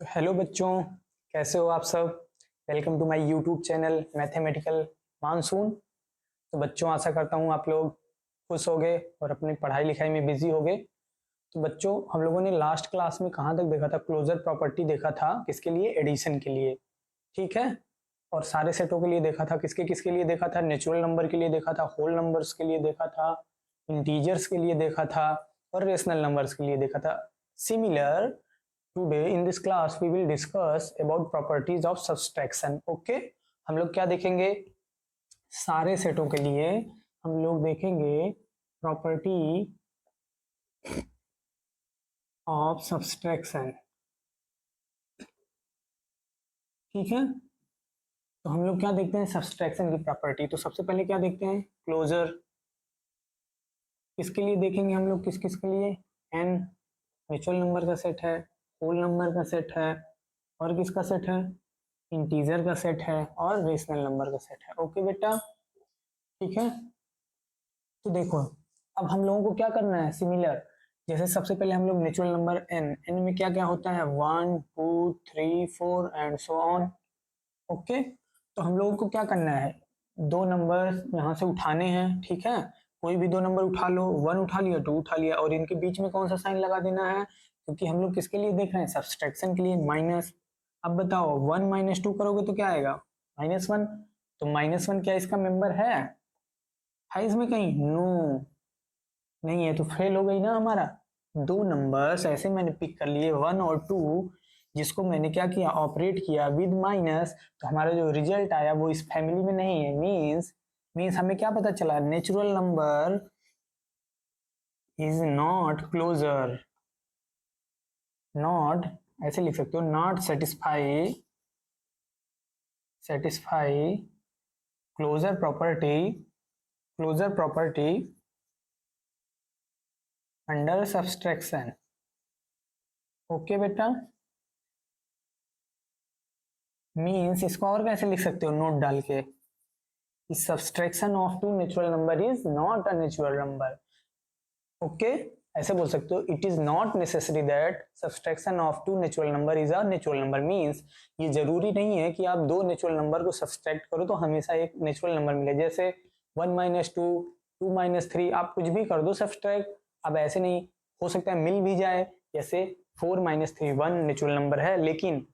Hello बच्चों, कैसे हो आप सब। Welcome to my YouTube channel mathematical monsoon. तो बच्चों, आशा करता हूँ आप लोग खुश हो गए और अपनी पढ़ाई लिखाई में बिजी हो गए। तो बच्चों, हम लोगों ने लास्ट क्लास में कहाँ तक देखा था? क्लोजर प्रॉपर्टी देखा था, किसके लिए? एडिशन के लिए, ठीक है। और सारे सेटों के लिए देखा था। किसके किसके लिए देखा था? नेचुरल नंबर के लिए देखा था, होल नंबर्स के लिए देखा था, इंटीजर्स के लिए देखा था और रेशनल नंबर्स के लिए देखा था। Similar, today in this class we will discuss about properties of subtraction. Okay, हम लोग क्या देखेंगे? सारे सेटों के लिए हम लोग देखेंगे प्रॉपर्टी ऑफ सब्सट्रैक्शन, ठीक है। तो हम लोग क्या देखते हैं? सब्सट्रैक्शन की प्रॉपर्टी। तो सबसे पहले क्या देखते हैं? क्लोजर। किसके लिए देखेंगे हम लोग? किस किस के लिए? एन नेचुरल नंबर का सेट है, होल नंबर का सेट है, और किसका सेट है? इंटीजर का सेट है और रेशनल नंबर का सेट है। ओके बेटा, ठीक है। तो देखो, अब हम लोगों को क्या करना है? सिमिलर, जैसे सबसे पहले हम लोग नेचुरल नंबर एन, एन में क्या क्या होता है? 1 2 3 4 एंड सो ऑन। ओके, तो हम लोगों को क्या करना है? दो नंबर यहाँ से उठाने हैं, ठीक है। कोई भी दो नंबर उठा लो, 1 उठा लिया, 2 उठा लिया, और इनके बीच में कौन सा साइन लगा देना है? क्योंकि हम लोग किसके लिए देख रहे हैं? सब्सट्रैक्शन के लिए। माइनस। अब बताओ, 1 माइनस 2 करोगे तो क्या आएगा? -1। तो -1 क्या इसका मेंबर है इसमें कहीं? नो, नहीं है, तो फेल हो गई ना हमारा। दो नंबर्स ऐसे मैंने पिक कर लिए, 1 और 2, जिसको मैंने क्या किया? ऑपरेट किया विद माइनस। तो हमारा जो रिजल्ट आया वो इस फैमिली में नहीं है। मीन्स हमें क्या पता चला? Natural number is not closure. Not, ऐसे लिख सकते हो, not satisfy closure property under subtraction. Okay बेटा, मीन्स इसको और कैसे लिख सकते हो नोट डाल के? Subtraction of two natural number is not a natural number. Okay, ऐसे बोल सकते हो, it is not necessary that subtraction of two natural number is a natural number. Means ये जरूरी नहीं है कि आप दो नेचुरल नंबर को सब्सट्रैक्ट करो तो हमेशा एक नेचुरल नंबर मिले। जैसे 1 माइनस 2, 2 माइनस 3, आप कुछ भी कर दो सब्सट्रैक्ट। अब ऐसे नहीं हो सकता है मिल भी जाए। जैसे 4 माइनस 3 1 नेचुरल नंबर है, लेकिन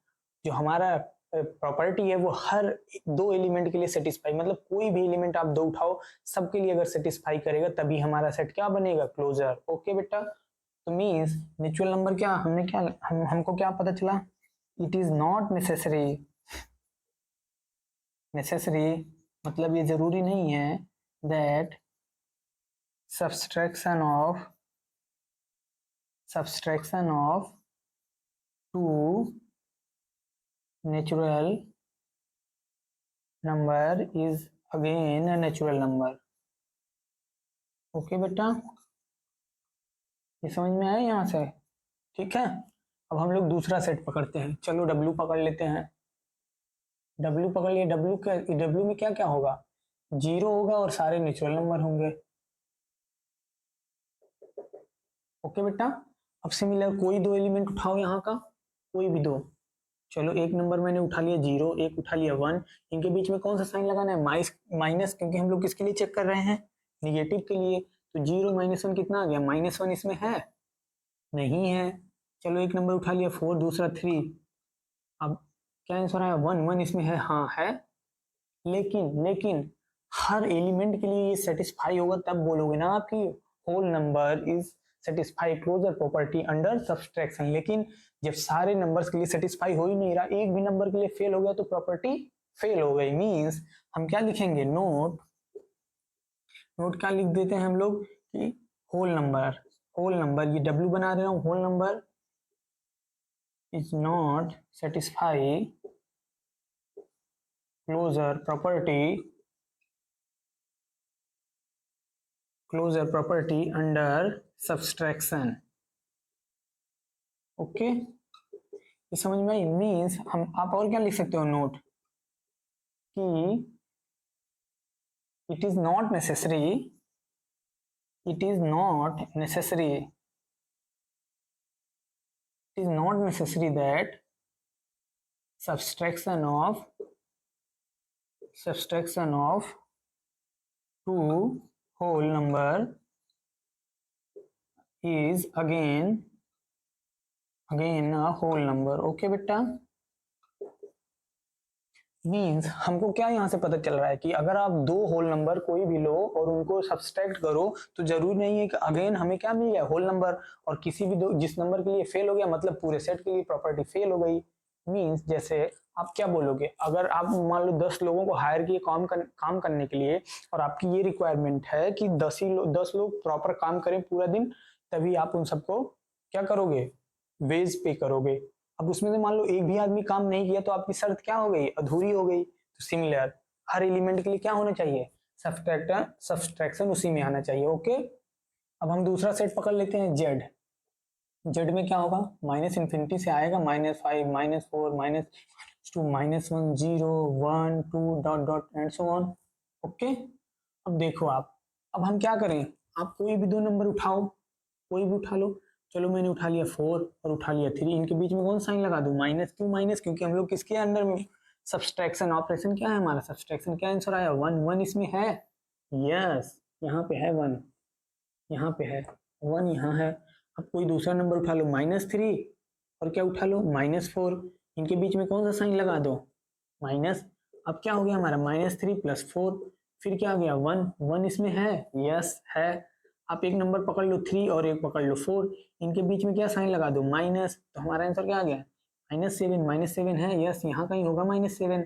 जो हमारा प्रॉपर्टी है वो हर दो एलिमेंट के लिए सेटिस्फाई, मतलब कोई भी एलिमेंट आप दो उठाओ, सबके लिए अगर सेटिस्फाई करेगा तभी हमारा सेट क्या बनेगा? क्लोजर। ओके बेटा, तो मीन्स नेचुरल नंबर क्या हमने क्या हमको क्या पता चला? इट इज नॉट नेसेसरी, मतलब ये जरूरी नहीं है that subtraction of two natural number is again a natural number. Okay बेटा, ये समझ में आया यहाँ से? ठीक है। अब हम लोग दूसरा सेट पकड़ते हैं। चलो डब्ल्यू पकड़ लेते हैं। डब्ल्यू पकड़ लिए। डब्ल्यू में क्या क्या होगा? 0 होगा और सारे नेचुरल नंबर होंगे। ओके बेटा, अब सिमिलर कोई दो एलिमेंट उठाओ यहाँ का, कोई भी दो। चलो, एक नंबर मैंने उठा लिया 0, एक उठा लिया 1। इनके बीच में कौन सा साइन लगाना है? माइनस, क्योंकि हम लोग किसके लिए चेक कर रहे हैं? निगेटिव के लिए। तो 0 -1 कितना आ गया? -1 इसमें है? नहीं है। चलो, एक नंबर उठा लिया 4, दूसरा 3। अब क्या आंसर आया? 1 1 इसमें है? हाँ है। लेकिन हर एलिमेंट के लिए ये सेटिस्फाई होगा तब बोलोगे ना आप कि whole number is satisfy closure property under subtraction. लेकिन जब सारे नंबर्स के लिए सेटिस्फाई हो ही नहीं रहा, एक भी नंबर के लिए फेल हो गया तो प्रॉपर्टी फेल हो गई। मीन्स हम क्या लिखेंगे? नोट क्या लिख देते हैं हम लोग कि होल नंबर ये डब्ल्यू बना रहे हूं, whole number is not satisfy closure property under subtraction. Okay, ये समझ में आई? मीन्स हम आप और क्या लिख सकते हो नोट कि it is not necessary it is not necessary that subtraction of two whole number is again a whole number. Okay बेटा, मीन्स हमको क्या यहाँ से पता चल रहा है कि अगर आप दो होल नंबर कोई भी लो और उनको सब्सट्रैक्ट करो तो जरूरी नहीं है कि अगेन हमें क्या मिल जाए, होल नंबर। और किसी भी दो जिस नंबर के लिए फेल हो गया मतलब पूरे सेट के लिए प्रॉपर्टी फेल हो गई। मीन्स जैसे आप क्या बोलोगे, अगर आप मान लो 10 लोगों को हायर किए काम करने के लिए और आपकी ये रिक्वायरमेंट है कि 10 लोग प्रॉपर काम करें पूरा दिन, तभी आप उन सबको क्या करोगे, वेज पे करोगे। अब उसमें से मान लो एक भी आदमी काम नहीं किया तो आपकी शर्त क्या हो गई, अधूरी हो गई। तो सिमिलर हर एलिमेंट के लिए क्या होना चाहिए, सब्सट्रैक्शन उसी में आना चाहिए। ओके, अब हम दूसरा सेट पकड़ लेते हैं जेड। जेड में क्या होगा, माइनस इन्फिनिटी से आएगा, -5 -4 -2 -1 0 1 2 dot dot and so on. Okay, अब देखो आप, अब हम क्या करें, आप कोई भी दो नंबर उठाओ, कोई भी उठा लो। चलो मैंने उठा लिया 4 और उठा लिया 3, इनके बीच में कौन साइन लगा दूं, माइनस। क्यों माइनस, क्योंकि हम लोग किसके अंडर में, सब्सट्रैक्शन ऑपरेशन क्या है हमारा, सब्सट्रैक्शन क्या आंसर आया, 1 1 इसमें है। यस, यहाँ पे है 1, यहाँ पे है 1, यहाँ है। अब कोई दूसरा नंबर उठा लो, -3 और क्या उठा लो, -4, इनके बीच में कौन सा साइन लगा दो, माइनस। अब क्या हो गया हमारा, -3 + 4, फिर क्या आ गया 1 1 इसमें है, यस है। आप एक नंबर पकड़ लो 3 और एक पकड़ लो 4, इनके बीच में क्या साइन लगा दो, माइनस। तो हमारा आंसर क्या आ गया, -7 है, यस यहाँ कहीं होगा -7।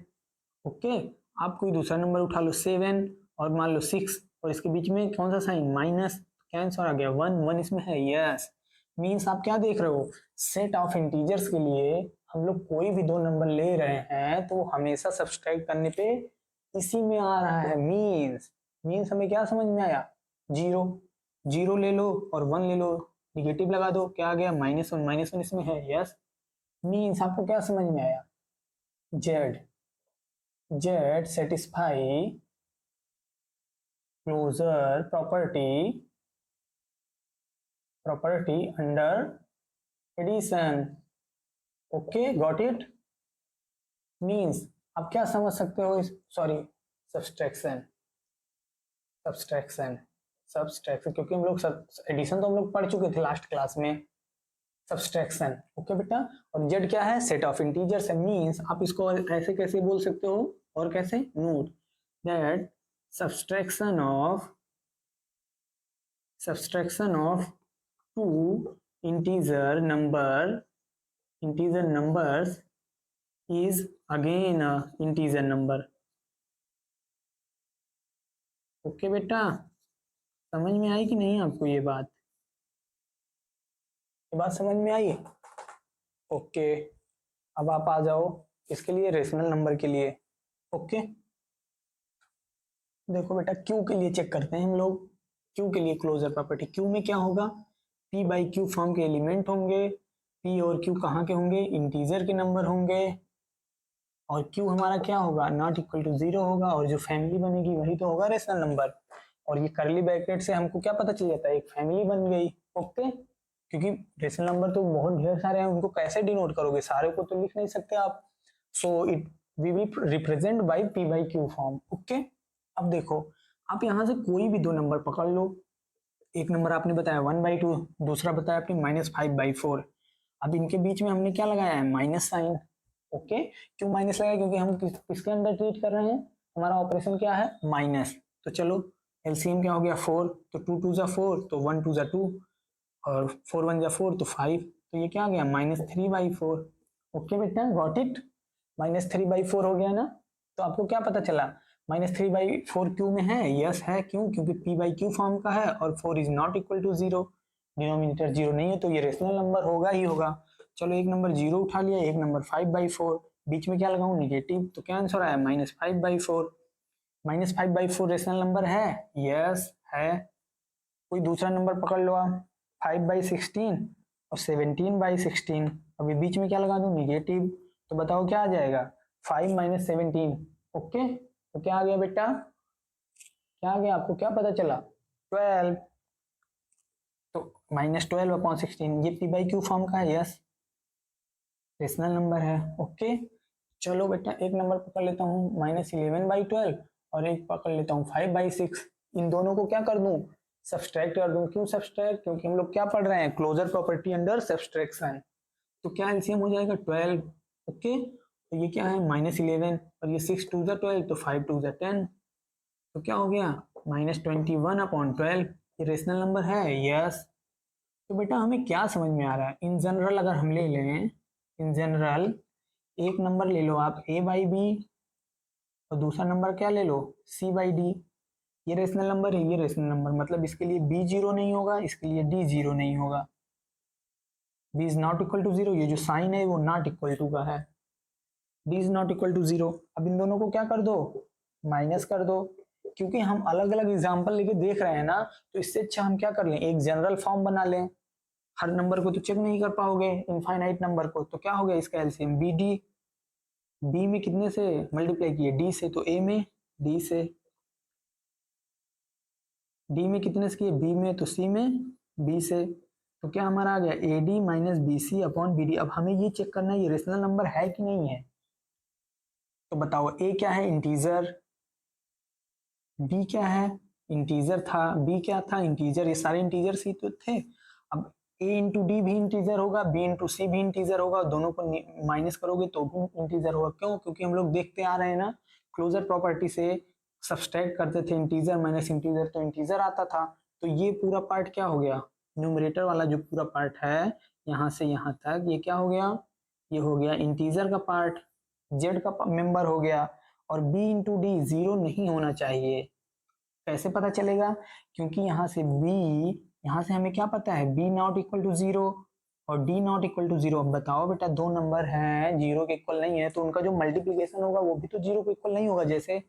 ओके, आप कोई दूसरा नंबर उठा लो 7 और मान लो 6 और इसके बीच में कौन सा साइन, माइनस। क्या आंसर आ गया, 1 1 इसमें है, यस। मीन्स आप क्या देख रहे हो, सेट ऑफ इंटीजर्स के लिए हम लोग कोई भी दो नंबर ले रहे हैं तो हमेशा सब्सट्रैक्ट करने पे इसी में आ रहा है। मीन्स हमें क्या समझ में आया, जीरो जीरो ले लो और 1 ले लो, निगेटिव लगा दो, क्या आ गया, -1 इसमें है, यस। मीन्स आपको क्या समझ में आया, Z satisfy closure property under addition. Okay, got it. Means आप क्या समझ सकते हो इस, सॉरी, सब्सट्रैक्शन सब्सट्रैक्शन सब्सट्रैक्शन क्योंकि हम लोग एडिशन तो हम लोग पढ़ चुके थे लास्ट क्लास में, सब्सट्रैक्शन। ओके बेटा, और जेड क्या है, सेट ऑफ इंटीजर्स है। मीन्स आप इसको ऐसे कैसे बोल सकते हो, और कैसे, note that subtraction of two integer numbers is again a integer number। Okay बेटा, समझ में आई कि नहीं आपको ये बात समझ में आई। ओके, अब आप आ जाओ इसके लिए, रेशनल नंबर के लिए। ओके, देखो बेटा, क्यू के लिए चेक करते हैं हम लोग, क्यू के लिए क्लोजर प्रॉपर्टी। क्यू में क्या होगा, p/q फॉर्म के एलिमेंट होंगे, p और q कहाँ के होंगे, इंटीजर के नंबर होंगे, और q हमारा क्या होगा, नॉट इक्वल टू 0 होगा, और जो फैमिली बनेगी वही तो होगा रेशनल नंबर। और ये करली ब्रैकेट से हमको क्या पता चल जाता है, एक फैमिली बन गई। ओके, क्योंकि रेशनल नंबर तो बहुत ढेर सारे हैं, उनको कैसे डिनोट करोगे, सारे को तो लिख नहीं सकते आप। So it we will represent by p/q form. Okay, अब देखो, आप यहाँ से कोई भी दो नंबर पकड़ लो, एक नंबर आपने बताया 1/2, दूसरा बताया आपने -5/4। अब इनके बीच में हमने क्या लगाया है, माइनस साइन। ओके, क्यों माइनस लगाया, क्योंकि हम किसके अंदर ट्रीट कर रहे हैं, हमारा ऑपरेशन क्या है, माइनस। तो चलो एलसीएम क्या हो गया, 4, तो 2 2 जा 4, तो 1 2 जा 2, और 4 1 जा 4, तो 5, तो ये क्या आ गया, -3/4। ओके बेटा, गॉट इट, -3/4 हो गया ना। तो आपको क्या पता चला, -3/4 क्यू में है, यस है, क्यों, क्योंकि p/q फॉर्म का है और 4 is not equal to 0, denominator 0 नहीं है तो ये रेशनल नंबर होगा ही होगा। चलो एक नंबर 0 उठा लिया, एक नंबर 5/4, बीच में क्या लगाऊं, निगेटिव, तो क्या आंसर आया, -5/4। -5/4 रेशनल नंबर है, यस है। कोई दूसरा नंबर पकड़ लो आप, 5/16 और 17/16, अभी बीच में क्या लगा दूं, निगेटिव, तो बताओ क्या आ जाएगा, 5 - 17। ओके, तो क्या आ गया बेटा, क्या आ गया, आपको क्या पता चला, 12। तो -12/16 ये p/q फॉर्म का है, यस, रेशनल नंबर है। ओके, चलो बेटा एक नंबर पकड़ लेता हूँ -11/12 और एक पकड़ लेता हूँ 5/6। इन दोनों को क्या कर दूं, सब्सट्रैक्ट कर दूं। क्यों सब्सट्रैक्ट, क्योंकि हम लोग क्या पढ़ रहे हैं, क्लोजर प्रॉपर्टी अंडर सब्सट्रैक्शन। तो क्या एलसीएम हो जाएगा 12। ओके, तो ये क्या है -11 और ये 6 2 12 तो 5 2 10, तो क्या हो गया -21/12। ये रेशनल नंबर है, यस। तो बेटा हमें क्या समझ में आ रहा है, इन जनरल अगर हम ले लें, इन जनरल एक नंबर ले लो आप a/b और दूसरा नंबर क्या ले लो c/d। ये रेशनल नंबर है, ये रेशनल नंबर, मतलब इसके लिए b 0 नहीं होगा, इसके लिए d 0 नहीं होगा। b is not equal to 0, ये जो साइन है वो नॉट इक्वल टू का है, d is not equal to 0। अब इन दोनों को क्या कर दो, माइनस कर दो। क्योंकि हम अलग अलग एग्जाम्पल लेके देख रहे हैं ना, तो इससे अच्छा हम क्या कर लें, एक जनरल फॉर्म बना लें। हर नंबर को तो चेक नहीं कर पाओगे, इनफाइनाइट नंबर को, तो क्या हो गया इसका एलसीएम बी डी। बी में कितने से मल्टीप्लाई किए, डी से, तो ए में डी से, डी में कितने से किए, बी में, तो सी में बी से। तो क्या हमारा आ गया A D minus B C upon B D. अब हमें ये चेक करना है ये रेशनल नंबर है कि नहीं है। तो बताओ ए क्या है, इंटीजर, बी क्या है, इंटीजर था, बी क्या था, इंटीजर, ये सारे इंटीजर ही तो थे। अब ए इंटू डी भी इंटीजर होगा, बी इंटू सी भी इंटीजर होगा, दोनों को माइनस करोगे तो भी इंटीजर होगा। क्यों, क्योंकि हम लोग देखते आ रहे हैं ना, क्लोजर प्रॉपर्टी से सब्सट्रैक्ट करते थे इंटीजर माइनस इंटीजर तो इंटीजर आता था। तो ये पूरा पार्ट क्या हो गया, न्यूमरेटर वाला जो पूरा पार्ट है यहाँ से यहाँ तक, ये क्या हो गया, ये हो गया इंटीजर का पार्ट, जेड का मेंबर हो गया। और b इंटू डी 0 नहीं होना चाहिए। कैसे पता चलेगा, क्योंकि यहाँ से b, यहाँ से हमें क्या पता है, b नॉट इक्वल टू 0 और d नॉट इक्वल टू 0। अब बताओ बेटा दो नंबर हैं 0 के इक्वल नहीं है, तो उनका जो मल्टीप्लीकेशन होगा वो भी तो 0 के इक्वल नहीं होगा। जैसे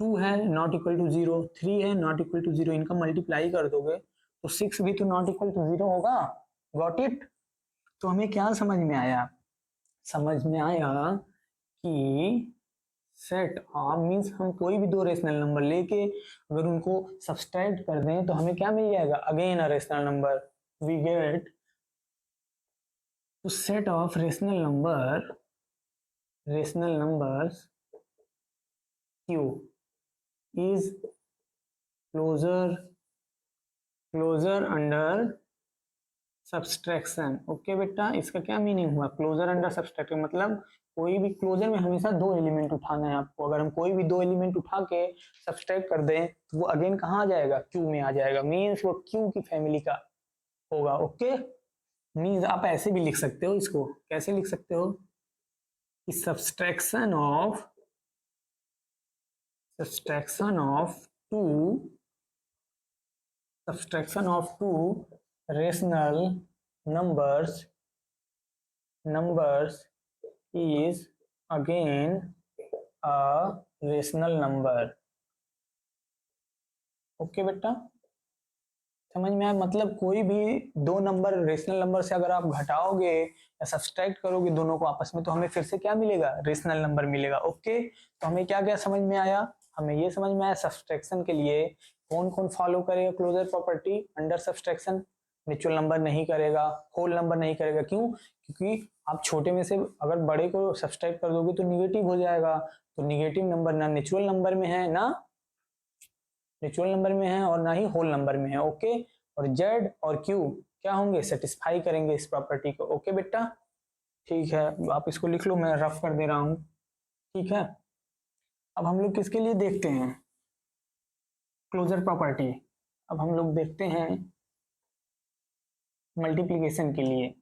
2 है नॉट इक्वल टू 0, 3 है नॉट इक्वल टू 0, इनका मल्टीप्लाई कर दोगे तो 6 भी तो नॉट इक्वल टू 0 होगा। Got it. तो हमें क्या समझ में आया, समझ में आया कि सेट ऑफ मीन्स हम कोई भी दो रेशनल नंबर लेके अगर उनको सब्सट्रैक्ट कर दें तो हमें क्या मिल जाएगा, again a rational number, we get set of rational numbers Q is closure under subtraction. Okay बेटा, इसका क्या मीनिंग हुआ, क्लोजर अंडर सब्सट्रैक्शन मतलब कोई भी क्लोजर में हमेशा दो एलिमेंट उठाना है आपको। अगर हम कोई भी दो एलिमेंट उठा के सब्सट्रैक्ट कर दें तो वो अगेन कहाँ आ जाएगा, क्यू में आ जाएगा, मीन्स वो क्यू की फैमिली का होगा। ओके, मीन्स आप ऐसे भी लिख सकते हो इसको, कैसे लिख सकते हो कि subtraction of two rational numbers is again a rational number। Okay बेटा, समझ में आया, मतलब कोई भी दो नंबर रेशनल नंबर से अगर आप घटाओगे या सब्सट्रैक्ट करोगे दोनों को आपस में, तो हमें फिर से क्या मिलेगा, रेशनल नंबर मिलेगा। ओके, तो हमें क्या क्या समझ में आया, हमें ये समझ में आया सब्सट्रैक्शन के लिए कौन कौन फॉलो करेगा closure property under subtraction, natural number नहीं करेगा, होल नंबर नहीं करेगा। क्यों, क्योंकि आप छोटे में से अगर बड़े को सब्सट्रैक्ट कर दोगे तो निगेटिव हो जाएगा, तो निगेटिव नंबर ना नेचुरल नंबर में है, ना नेचुरल नंबर में है और ना ही होल नंबर में है। ओके, और जेड और क्यू क्या होंगे, सेटिस्फाई करेंगे इस प्रॉपर्टी को। ओके बेटा, ठीक है, आप इसको लिख लो, मैं रफ कर दे रहा हूँ। ठीक है, अब हम लोग किसके लिए देखते हैं, क्लोजर प्रॉपर्टी। अब हम लोग देखते हैं मल्टीप्लिकेशन के लिए।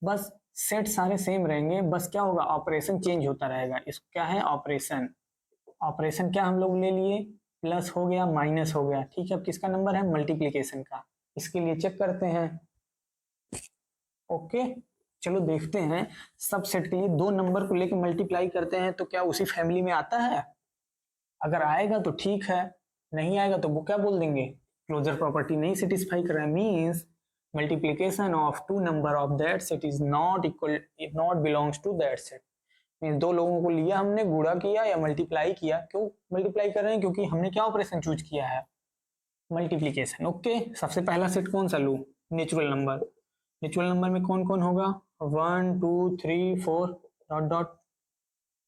बस सेट सारे सेम रहेंगे, बस क्या होगा, ऑपरेशन चेंज होता रहेगा। इसको क्या है, ऑपरेशन। ऑपरेशन क्या हम लोग ले लिए, प्लस हो गया माइनस हो गया। ठीक है, अब किसका नंबर है, मल्टीप्लिकेशन का, इसके लिए चेक करते हैं। ओके, चलो देखते हैं, सब सेट के लिए दो नंबर को लेकर मल्टीप्लाई करते हैं तो क्या उसी फैमिली में आता है। अगर आएगा तो ठीक है, नहीं आएगा तो वो क्या बोल देंगे, क्लोजर प्रॉपर्टी नहीं सेटिस्फाई कर रहा है, means multiplication of two number of that set is not equal, it not belongs to that set। Means दो लोगों को लिया हमने, गुणा किया या मल्टीप्लाई किया। क्यों मल्टीप्लाई कर रहे हैं, क्योंकि हमने क्या ऑपरेशन चूज किया है, मल्टीप्लिकेशन। ओके, सबसे पहला सेट कौन सा लूं, नेचुरल नंबर। नेचुरल नंबर में कौन कौन होगा, 1 2 3 4 डॉट डॉट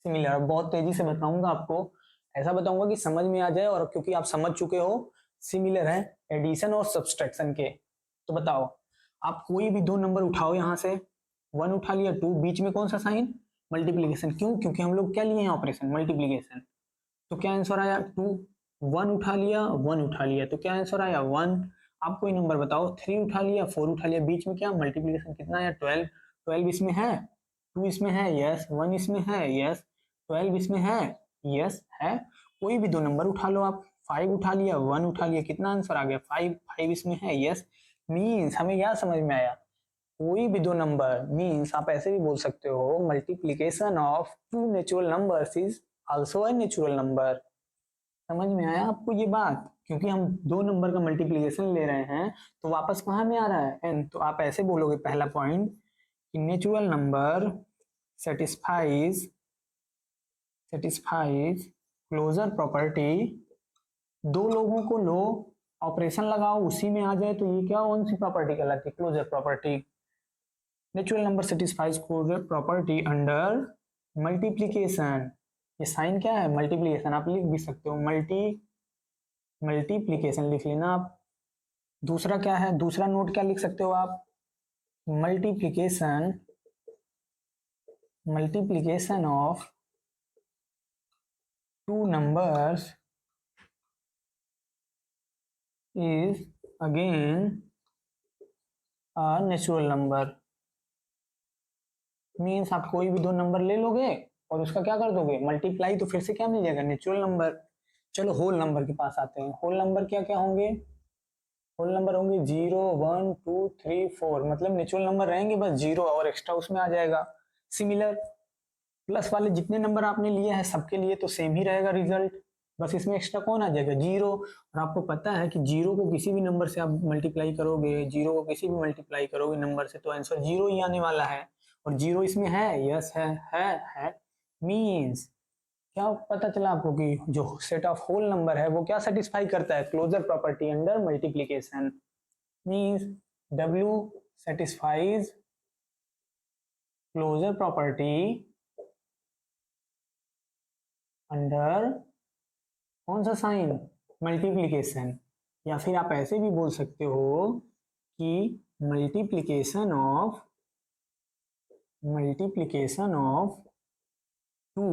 सिमिलर। बहुत तेजी से बताऊंगा आपको, ऐसा बताऊंगा कि समझ में आ जाए, और क्योंकि आप समझ चुके हो सिमिलर है एडिशन और सब्सट्रैक्शन के। तो बताओ, आप कोई भी दो नंबर उठाओ, यहाँ से 1 उठा लिया, 2, बीच में कौन सा साइन, मल्टीप्लीकेशन। क्यों? क्योंकि हम लोग क्या लिए हैं, ऑपरेशन मल्टीप्लीकेशन। तो क्या आंसर आया 2। 1 उठा लिया, 1 उठा लिया, तो क्या आंसर आया 1। आप कोई नंबर बताओ, 3 उठा लिया, 4 उठा लिया, बीच में क्या मल्टीप्लीकेशन, कितना आया 12। 12 इसमें है, 2 इसमें है, यस। 1 इसमें है, यस। 12 इसमें है, यस है। कोई भी दो नंबर उठा लो आप, 5 उठा लिया, 1 उठा लिया, कितना आंसर आ गया 5। 5 इसमें है, यस। मीन्स हमें क्या समझ में आया, कोई भी दो नंबर, मीन्स आप ऐसे भी बोल सकते हो multiplication of two natural numbers is also a natural number. समझ में आया आपको ये बात? क्योंकि हम दो नंबर का मल्टीप्लीकेशन ले रहे हैं, तो वापस कहाँ में आ रहा है, एन। तो आप ऐसे बोलोगे पहला पॉइंट कि natural number satisfies satisfies closure property. दो लोगों को लो, ऑपरेशन लगाओ, उसी में आ जाए, तो ये क्या, कौन सी प्रॉपर्टी कहलाती है, closure property. Natural number satisfies closure property under multiplication. ये साइन क्या है, मल्टीप्लीकेशन। आप लिख भी सकते हो मल्टीप्लीकेशन लिख लेना आप। दूसरा क्या है, दूसरा नोट क्या लिख सकते हो आप, multiplication multiplication of two numbers is again a natural number. Means आप कोई भी दो नंबर ले लोगे और उसका क्या कर दोगे, मल्टीप्लाई, तो फिर से क्या मिल जाएगा, नेचुरल नंबर। चलो होल नंबर के पास आते हैं। होल नंबर क्या क्या होंगे, होल नंबर होंगे 0, 1, 2, 3, 4। मतलब नेचुरल नंबर रहेंगे, बस जीरो और एक्स्ट्रा उसमें आ जाएगा। सिमिलर, प्लस वाले जितने नंबर आपने लिए हैं सबके लिए तो सेम ही रहेगा रिजल्ट, बस इसमें एक्स्ट्रा कौन आ जाएगा, जीरो। और आपको पता है कि जीरो को किसी भी नंबर से आप मल्टीप्लाई करोगे, जीरो को किसी भी मल्टीप्लाई करोगे नंबर से, तो आंसर जीरो ही आने वाला है। और जीरो इसमें है, यस है। मीन्स क्या पता चला आपको कि जो सेट ऑफ होल नंबर है वो क्या सेटिस्फाई करता है, closure property under multiplication. Means W satisfies closure property under कौन सा साइन, मल्टीप्लीकेशन। या फिर आप ऐसे भी बोल सकते हो कि multiplication of two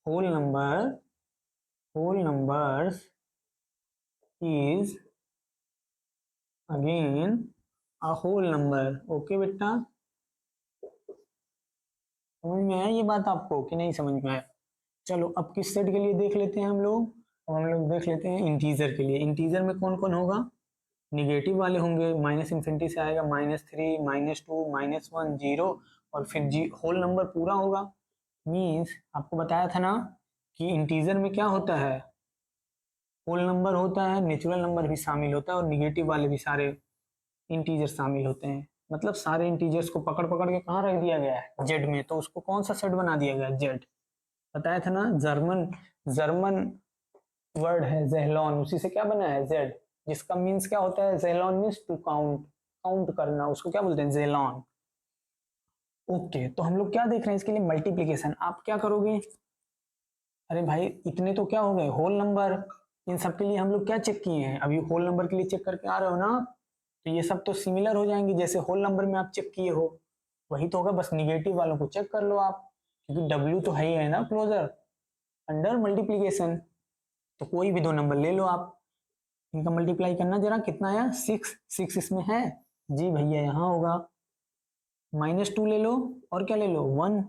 whole numbers is again a whole number. Okay बेटा, समझ में आया ये बात आपको कि नहीं समझ में आया? चलो अब किस सेट के लिए देख लेते हैं हम लोग। अब हम लोग देख लेते हैं इंटीजर के लिए। इंटीजर में कौन कौन होगा, निगेटिव वाले होंगे, माइनस इन्फिनिटी से आएगा, -3, -2, -1, 0, और फिर जी होल नंबर पूरा होगा। मीन्स आपको बताया था ना कि इंटीजर में क्या होता है, होल नंबर होता है, नेचुरल नंबर भी शामिल होता है, और निगेटिव वाले भी सारे इंटीजर शामिल होते हैं। मतलब सारे इंटीजर्स को पकड़ पकड़ के कहाँ रख दिया गया है, जेड में। तो उसको कौन सा सेट बना दिया गया, जेड। बताया था ना, जर्मन जर्मन वर्ड है जेहलॉन, उसी से क्या बना है, जेड। जिसका मीन्स क्या होता है, जेहलॉन मीन्स टू काउंट, काउंट करना, उसको क्या बोलते हैं, जेलॉन। ओके, तो हम लोग क्या देख रहे हैं इसके लिए, मल्टीप्लीकेशन। आप क्या करोगे, अरे भाई इतने तो क्या हो गए, होल नंबर। इन सब के लिए हम लोग क्या चेक किए हैं, अभी होल नंबर के लिए चेक करके आ रहे हो ना, तो ये सब तो सिमिलर हो जाएंगे, जैसे होल नंबर में आप चेक किए हो वही तो होगा, बस निगेटिव वालों को चेक कर लो आप, क्योंकि डब्ल्यू तो है ही है ना क्लोजर अंडर मल्टीप्लीकेशन। तो कोई भी दो नंबर ले लो आप, इनका मल्टीप्लाई करना, जरा कितना आया, 6। 6 इसमें है, जी भैया यहाँ होगा। -2 ले लो, और क्या ले लो, 1,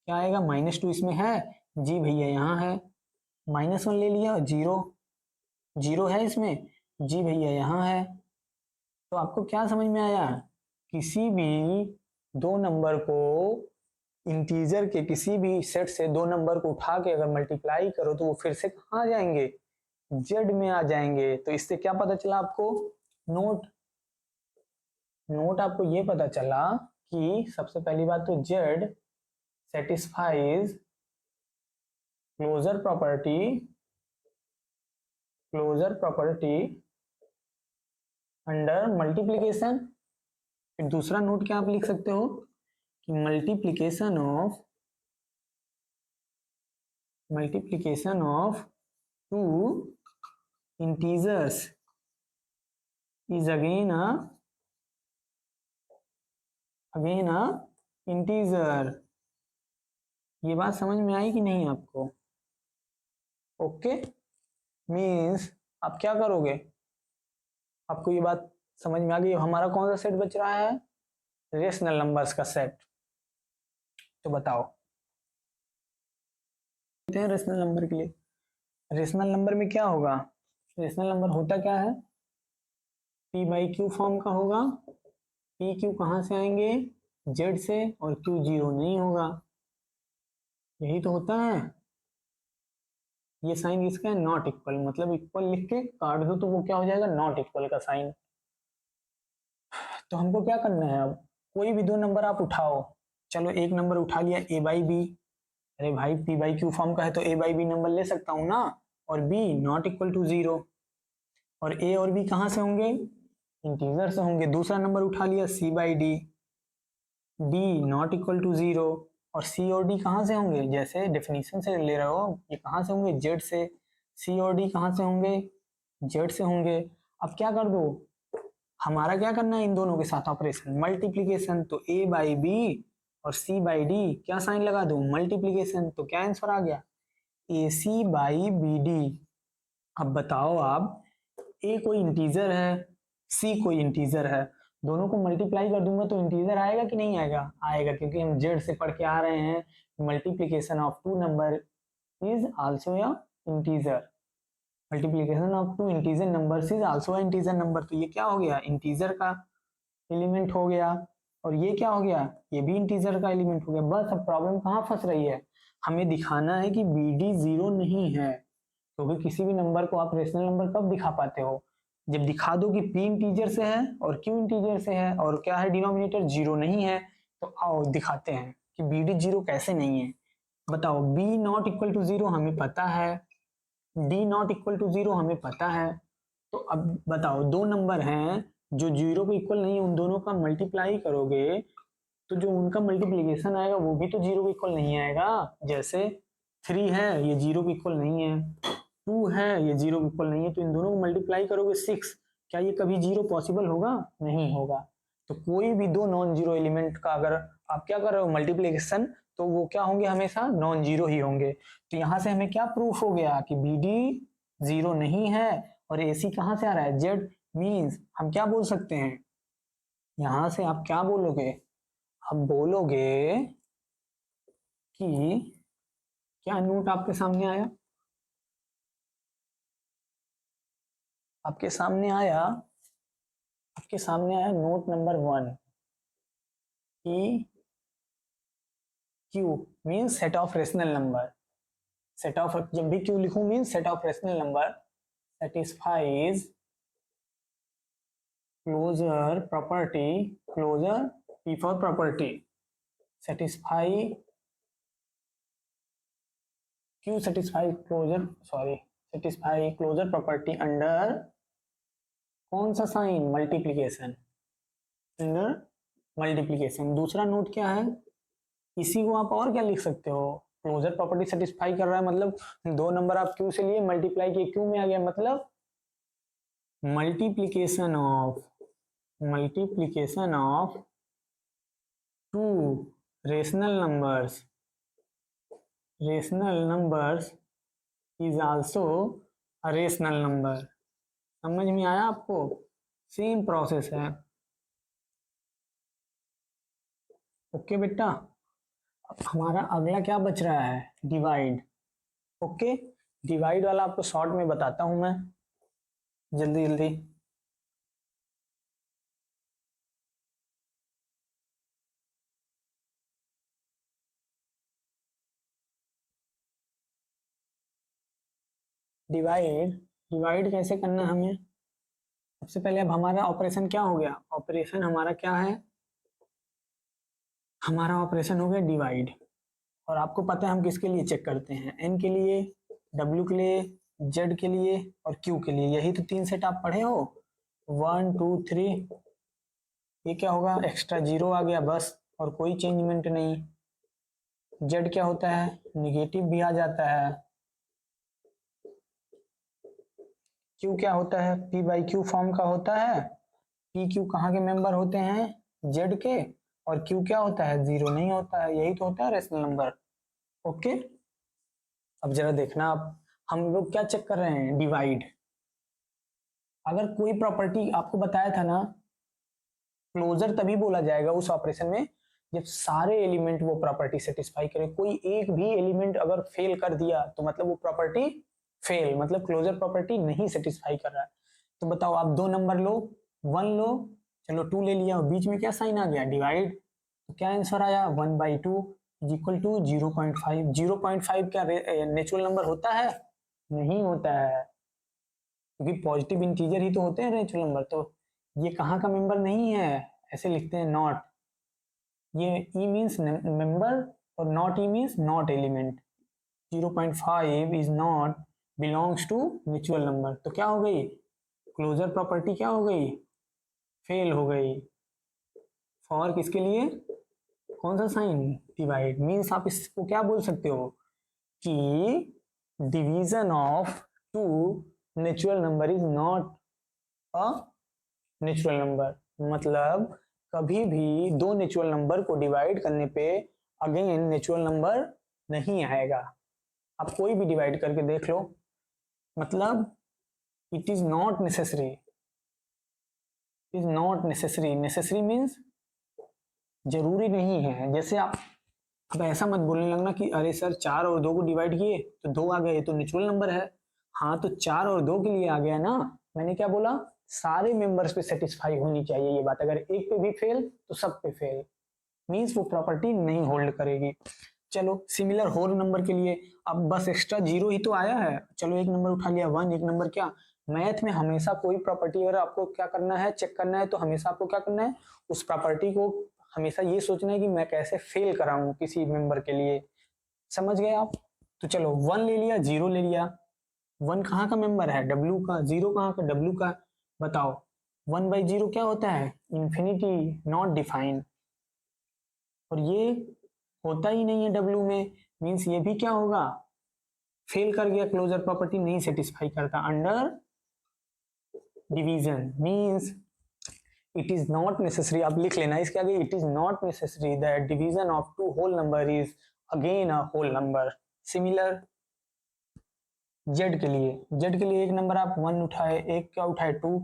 क्या आएगा, -2 इसमें है, जी भैया यहाँ है। -1 ले लिया, 0, 0 है इसमें, जी भैया यहाँ है। तो आपको क्या समझ में आया, किसी भी दो नंबर को, इंटीजर के किसी भी सेट से दो नंबर को उठा के अगर मल्टीप्लाई करो तो वो फिर से कहाँ आ जाएंगे, जेड में आ जाएंगे। तो इससे क्या पता चला आपको, नोट नोट आपको ये पता चला कि सबसे पहली बात तो Z satisfies closure property under multiplication. फिर दूसरा नोट क्या आप लिख सकते हो कि multiplication of multiplication of two integers is again a integer. ये बात समझ में आई कि नहीं आपको? ओके, मीन्स आप क्या करोगे, आपको ये बात समझ में आ गई। हमारा कौन सा सेट बच रहा है? रेशनल नंबर्स का सेट। तो बताओ रेशनल नंबर के लिए, रेशनल नंबर में क्या होगा? रेशनल नंबर होता क्या है? पी बाई क्यू फॉर्म का होगा। पी क्यू कहाँ से आएंगे? जेड से, और क्यू जीरो नहीं होगा, यही तो होता है। ये साइन इसका है नॉट इक्वल, मतलब इक्वल लिख के काट दो तो वो क्या हो जाएगा? नॉट इक्वल का साइन। तो हमको क्या करना है अब? कोई भी दो नंबर आप उठाओ। चलो एक नंबर उठा लिया ए बाई बी। अरे भाई पी बाई क्यू फॉर्म का है तो ए बाई बी नंबर ले सकता हूँ ना, और B not equal to zero. और ए और बी कहाँ से होंगे? इंटीजर से होंगे। दूसरा नंबर उठा लिया C by D, D not equal to zero. और सी और डी कहाँ से होंगे? जैसे डेफिनेशन से ले रहे हो, ये कहाँ से होंगे? जेड से। सी और डी कहाँ से होंगे? जेड से होंगे। अब क्या कर दो, हमारा क्या करना है इन दोनों के साथ? Operation multiplication. तो ए बाई बी और सी बाई डी क्या साइन लगा दो? मल्टीप्लीकेशन। तो क्या आंसर आ गया? ए सी बाई बी डी। अब बताओ आप, ए कोई इंटीजर है, सी कोई इंटीजर है, दोनों को मल्टीप्लाई कर दूंगा तो इंटीजर आएगा कि नहीं आएगा? आएगा, क्योंकि हम जेड से पढ़ के आ रहे हैं multiplication of two number is also या integer. Multiplication of two integer numbers is also integer number. तो ये क्या हो गया? इंटीजर का एलिमेंट हो गया। और ये क्या हो गया? ये भी इंटीजर का एलिमेंट हो गया। बस अब प्रॉब्लम कहाँ फंस रही है? हमें दिखाना है कि बी डी जीरो नहीं है। क्योंकि किसी भी नंबर को आप रेशनल नंबर कब दिखा पाते हो? जब दिखा दो कि पी इंटीजर से है और क्यू इंटीजर से है और क्या है, डिनोमिनेटर जीरो नहीं है। तो आओ दिखाते हैं कि बी डी जीरो कैसे नहीं है। बताओ, B not equal to zero हमें पता है, D not equal to zero हमें पता है। तो अब बताओ, दो नंबर हैं जो जीरो को इक्वल नहीं है, उन दोनों का मल्टीप्लाई करोगे तो जो उनका मल्टीप्लीकेशन आएगा वो भी तो जीरो को इक्वल नहीं आएगा। जैसे थ्री है, ये जीरो को इक्वल नहीं है। टू है, ये जीरो को इक्वल नहीं है। तो इन दोनों को मल्टीप्लाई करोगे सिक्स, क्या ये कभी जीरो पॉसिबल होगा? नहीं होगा। तो कोई भी दो नॉन जीरो एलिमेंट का अगर आप क्या कर रहे हो मल्टीप्लीकेशन, तो वो क्या होंगे? हमेशा नॉन जीरो ही होंगे। तो यहाँ से हमें क्या प्रूफ हो गया कि बी डी जीरो नहीं है। और ए सी कहाँ से आ रहा है? जेड। मीन्स हम क्या बोल सकते हैं? यहाँ से आप क्या बोलोगे? आप बोलोगे कि क्या नोट आपके सामने आया? आपके सामने आया, आपके सामने आया नोट नंबर वन कि Q means set of rational number. Set of, जब भी क्यू लिखूं means set of rational number satisfies closure property, closure P for property, satisfy Q satisfy closure, sorry, satisfy closure property under कौन सा sign? Multiplication. Under multiplication. दूसरा note क्या है? इसी को आप और क्या लिख सकते हो? क्लोजर प्रॉपर्टी सेटिस्फाई कर रहा है, मतलब दो नंबर आप क्यू से लिए मल्टीप्लाई किए क्यू में आ गया, मतलब multiplication of two rational numbers is also a rational number. समझ में आया आपको? सेम प्रोसेस है। ओके बेटा, अब हमारा अगला क्या बच रहा है? डिवाइड। ओके, डिवाइड वाला आपको शॉर्ट में बताता हूं मैं, जल्दी जल्दी। डिवाइड, डिवाइड कैसे करना है हमें? सबसे पहले अब हमारा ऑपरेशन क्या हो गया? ऑपरेशन हमारा क्या है? हमारा ऑपरेशन हो गया डिवाइड। और आपको पता है हम किसके लिए चेक करते हैं? एन के लिए, डब्ल्यू के लिए, जेड के लिए और क्यू के लिए। यही तो तीन सेट आप पढ़े हो, वन टू थ्री। ये क्या होगा? एक्स्ट्रा जीरो आ गया बस, और कोई चेंजमेंट नहीं। जेड क्या होता है? निगेटिव भी आ जाता है। क्यू क्या होता है, पी बाई क्यू फॉर्म का होता है। पी क्यू कहाँ के मेंबर होते हैं, जेड के, और क्यू क्या होता है, जीरो नहीं होता है, यही तो होता है रेशनल नंबर। ओके, अब जरा देखना, आप हम लोग क्या चेक कर रहे हैं, डिवाइड। अगर कोई प्रॉपर्टी आपको बताया था ना, क्लोजर तभी बोला जाएगा उस ऑपरेशन में जब सारे एलिमेंट वो प्रॉपर्टी सेटिस्फाई करे। कोई एक भी एलिमेंट अगर फेल कर दिया तो मतलब वो प्रॉपर्टी फेल, मतलब क्लोजर प्रॉपर्टी नहीं सेटिस्फाई कर रहा है। तो बताओ, आप दो नंबर लो, वन लो, चलो टू ले लिया, और बीच में क्या साइन आ गया, डिवाइड। तो क्या आंसर आया, 1/2 इज इक्वल टू 0.5। 0.5 क्या नेचुरल नंबर होता है, नहीं होता है, क्योंकि पॉजिटिव इंटीजर ही तो होते हैं नेचुरल नंबर। तो ये कहाँ का मेंबर नहीं है, ऐसे लिखते हैं नॉट। ये ई मीन्स मेंबर और not E means not element. 0.5 is not belongs to natural number. तो क्या हो गई, क्लोजर प्रॉपर्टी क्या हो गई, फेल हो गई। फॉर किसके लिए, कौन सा साइन, डिवाइड। मीन्स आप इसको क्या बोल सकते हो कि division of two natural number is not a natural number. मतलब कभी भी दो नेचुरल नंबर को डिवाइड करने पे अगेन नेचुरल नंबर नहीं आएगा। आप कोई भी डिवाइड करके देख लो, मतलब it is not necessary. Is not necessary, necessary means जरूरी नहीं है। जैसे आप अब ऐसा मत बोलने लगना कि अरे सर 4 और 2 को डिवाइड किए तो 2 आ गए, तो नेचुरल नंबर है। हाँ, तो 4 और 2 के लिए आ गया ना, मैंने क्या बोला, सारे मेंबर्स पे सेटिस्फाई होनी चाहिए ये बात। अगर एक पे भी फेल तो सब पे फेल, मीन्स वो प्रॉपर्टी नहीं होल्ड करेगी। चलो सिमिलर होल नंबर के लिए अब बस एक्स्ट्रा जीरो ही तो आया है, चलो एक नंबर उठा लिया, वन। एक नंबर क्या, मैथ में हमेशा कोई प्रॉपर्टी अगर आपको क्या करना है, चेक करना है, तो हमेशा आपको क्या करना है, उस प्रॉपर्टी को हमेशा ये सोचना है कि मैं कैसे फेल कराऊं किसी मेंबर के लिए। समझ गए आप। तो चलो वन ले लिया, जीरो ले लिया। वन कहाँ का मेंबर है, डब्ल्यू का। जीरो कहाँ का, डब्ल्यू का। बताओ, 1/0 क्या होता है, इंफिनिटी, नॉट डिफाइन। और ये होता ही नहीं है डब्ल्यू में, मीन्स ये भी क्या होगा, फेल कर गया, क्लोजर प्रॉपर्टी नहीं सेटिस्फाई करता under division. Means it is not necessary, आप लिख लेना इसके आगे, it is not necessary that division of two whole number is again a whole number. Similar Z के लिए, जेड के लिए एक नंबर आप वन उठाए, एक क्या उठाए, टू।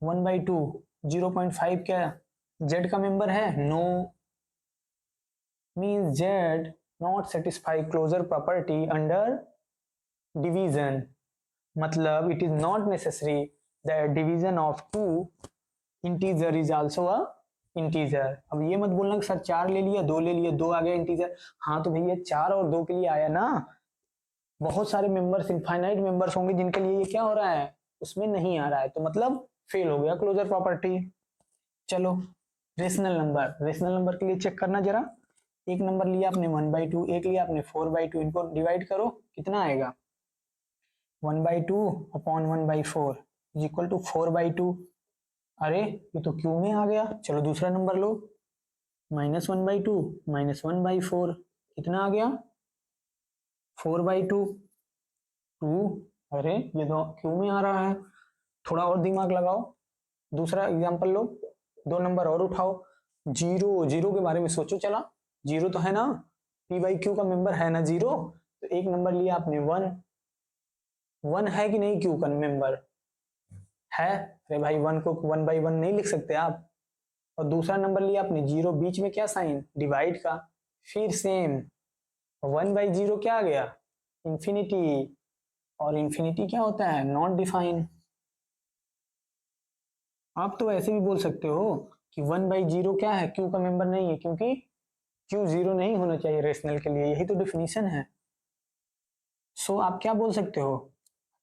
1/2, 0.5 क्या जेड का मेंबर है, no. Means Z not satisfy closure property under division. मतलब it is not necessary that division of two integer is also a integer. अब ये मत बोलना कि सर 4 ले लिया, 2 ले लिया, 2 आ गया इंटीजर। हाँ तो भैया 4 और 2 के लिए आया ना, बहुत सारे मेंबर्स, इनफाइनाइट मेंबर्स होंगे जिनके लिए ये क्या हो रहा है, उसमें नहीं आ रहा है, तो मतलब फेल हो गया क्लोजर प्रॉपर्टी। चलो रेशनल नंबर, रेशनल नंबर के लिए चेक करना जरा। एक नंबर लिया आपने 1/2, एक लिया आपने 4/2, इनको डिवाइड करो, कितना आएगा, 1/2 अपॉन 1/4 इज इक्वल टू 4/2। अरे ये तो क्यू में आ गया। चलो दूसरा नंबर लो, -1/2 -1/4 कितना आ गया, 4/2, 2। अरे ये तो क्यू में आ रहा है, थोड़ा और दिमाग लगाओ। दूसरा एग्जांपल लो, दो नंबर और उठाओ। जीरो, जीरो के बारे में सोचो, चला जीरो तो है ना, पी बाई क्यू का मेंबर है ना जीरो। तो एक नंबर लिया आपने वन, वन है कि नहीं क्यू का मेंबर, है। अरे भाई वन को 1/1 नहीं लिख सकते आप। और दूसरा नंबर लिया आपने जीरो, बीच में क्या साइन, डिवाइड का। फिर सेम 1/0 क्या आ गया, इंफिनिटी। और इंफिनिटी क्या होता है, नॉट डिफाइन। आप तो ऐसे भी बोल सकते हो कि 1/0 क्या है, क्यू का मेंबर नहीं है, क्योंकि क्यू जीरो नहीं होना चाहिए रेशनल के लिए, यही तो डिफिनीशन है। सो आप क्या बोल सकते हो,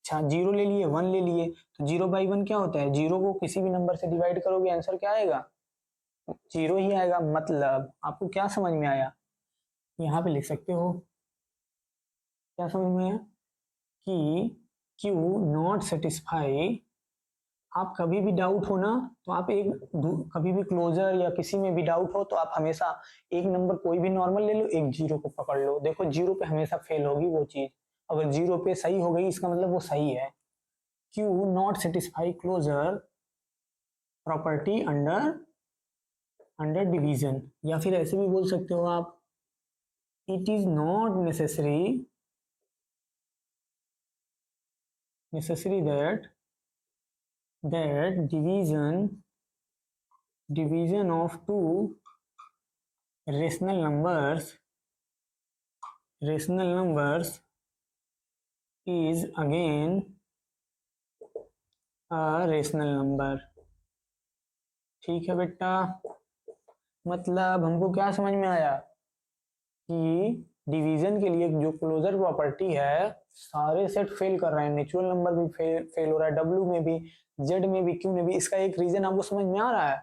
अच्छा जीरो ले लिए, वन ले लिए, तो 0/1 क्या होता है, जीरो को किसी भी नंबर से डिवाइड करोगे आंसर क्या आएगा, जीरो ही आएगा। मतलब आपको क्या समझ में आया, यहाँ पे लिख सकते हो, क्या समझ में आया कि क्यू नॉट सेटिस्फाई। आप कभी भी डाउट हो ना, तो आप एक कभी भी क्लोजर या किसी में भी डाउट हो तो आप हमेशा एक नंबर कोई भी नॉर्मल ले लो, एक जीरो को पकड़ लो, देखो जीरो पे हमेशा फेल होगी वो चीज। अगर जीरो पे सही हो गई इसका मतलब वो सही है। Q not satisfy closure property under division, या फिर ऐसे भी बोल सकते हो आप, it is not necessary that division of two rational numbers is again a rational number। ठीक है बेटा, मतलब हमको क्या समझ में आया कि डिवीजन के लिए जो क्लोजर प्रॉपर्टी है, सारे सेट फेल कर रहे हैं, नेचुरल नंबर भी फेल हो रहा है, डब्ल्यू में भी, जेड में भी, क्यू में भी। इसका एक रीजन आपको समझ में आ रहा है,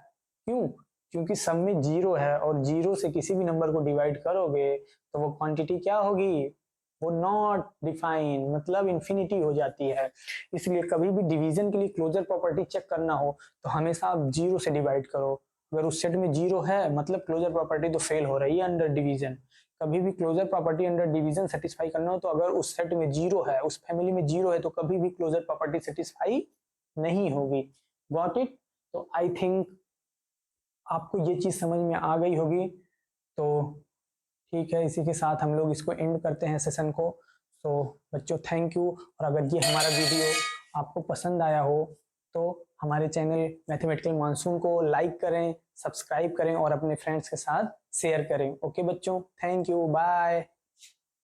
क्यों? क्योंकि सब में जीरो है, और जीरो से किसी भी नंबर को डिवाइड करोगे तो वो क्वांटिटी क्या होगी, वो नॉट डिफाइन, मतलब इंफिनिटी हो जाती है। इसलिए कभी भी डिवीजन के लिए क्लोजर प्रॉपर्टी चेक करना हो तो हमेशा आप जीरो से डिवाइड करो। अगर उस सेट में जीरो है मतलब क्लोजर प्रॉपर्टी तो फेल हो रही है अंडर डिवीजन। कभी भी closure property under division satisfy करना हो तो अगर उस सेट में जीरो है, उस फैमिली में जीरो है, तो कभी भी क्लोजर प्रॉपर्टी सेटिस्फाई नहीं होगी। Got it? तो आई थिंक आपको ये चीज समझ में आ गई होगी। तो ठीक है, इसी के साथ हम लोग इसको एंड करते हैं सेशन को। तो बच्चों थैंक यू, और अगर ये हमारा वीडियो आपको पसंद आया हो तो हमारे चैनल मैथमेटिकल मानसून को लाइक करें, सब्सक्राइब करें और अपने फ्रेंड्स के साथ शेयर करें। ओके बच्चों, थैंक यू, बाय।